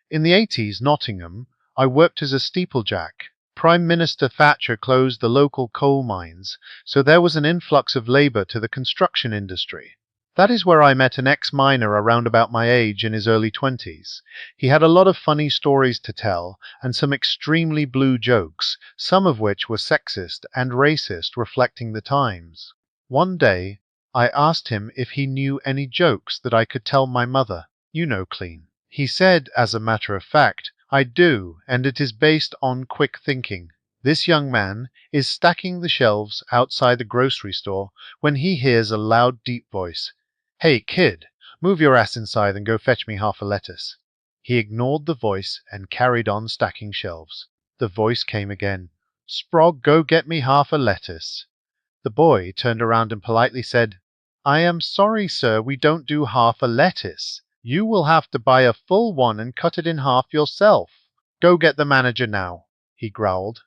In the 80s, Nottingham, I worked as a steeplejack. Prime Minister Thatcher closed the local coal mines, so there was an influx of labour to the construction industry. That is where I met an ex-miner around about my age in his early 20s. He had a lot of funny stories to tell and some extremely blue jokes, some of which were sexist and racist, reflecting the times. One day, I asked him if he knew any jokes that I could tell my mother. You know, clean. He said, as a matter of fact, I do, and it is based on quick thinking. This young man is stacking the shelves outside the grocery store when he hears a loud, deep voice. Hey, kid, move your ass inside and go fetch me half a lettuce. He ignored the voice and carried on stacking shelves. The voice came again. Sprog, go get me half a lettuce. The boy turned around and politely said, I am sorry, sir, we don't do half a lettuce. You will have to buy a full one and cut it in half yourself. Go get the manager now, he growled.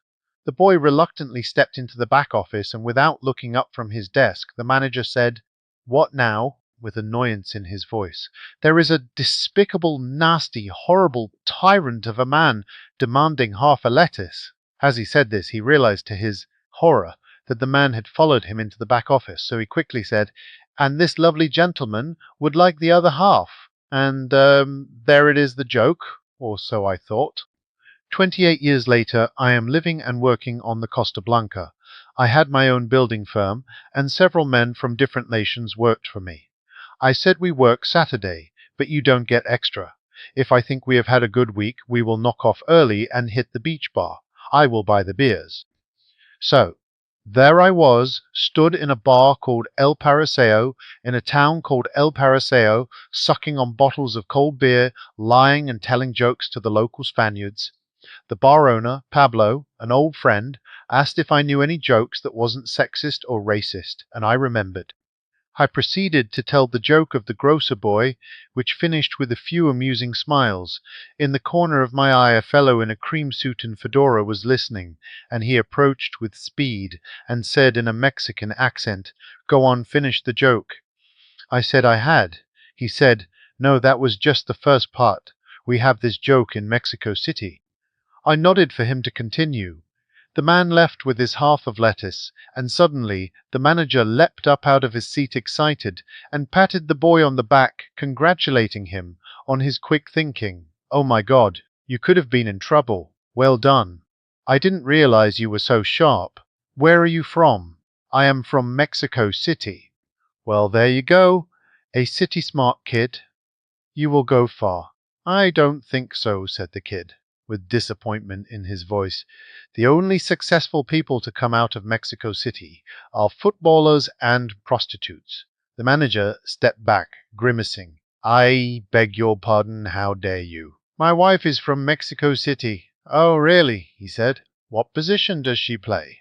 The boy reluctantly stepped into the back office, and without looking up from his desk, the manager said, What now? With annoyance in his voice. There is a despicable, nasty, horrible tyrant of a man demanding half a lettuce. As he said this, he realized to his horror that the man had followed him into the back office, so he quickly said, And this lovely gentleman would like the other half. And there it is, the joke, or so I thought. 28 years later, I am living and working on the Costa Blanca. I had my own building firm, and several men from different nations worked for me. I said we work Saturday, but you don't get extra. If I think we have had a good week, we will knock off early and hit the beach bar. I will buy the beers. So, there I was, stood in a bar called El Paraseo, in a town called El Paraseo, sucking on bottles of cold beer, lying and telling jokes to the local Spaniards. The bar owner, Pablo, an old friend, asked if I knew any jokes that wasn't sexist or racist, and I remembered. I proceeded to tell the joke of the grocer boy, which finished with a few amusing smiles. In the corner of my eye a fellow in a cream suit and fedora was listening, and he approached with speed and said in a Mexican accent, Go on, finish the joke. I said I had. He said, No, that was just the first part. We have this joke in Mexico City. I nodded for him to continue. The man left with his half of lettuce, and suddenly the manager leapt up out of his seat excited and patted the boy on the back, congratulating him on his quick thinking. Oh my God, you could have been in trouble. Well done. I didn't realize you were so sharp. Where are you from? I am from Mexico City. Well, there you go. A city smart kid. You will go far. I don't think so, said the kid, with disappointment in his voice. The only successful people to come out of Mexico City are footballers and prostitutes. The manager stepped back, grimacing. I beg your pardon, how dare you? My wife is from Mexico City. Oh, really? He said. What position does she play?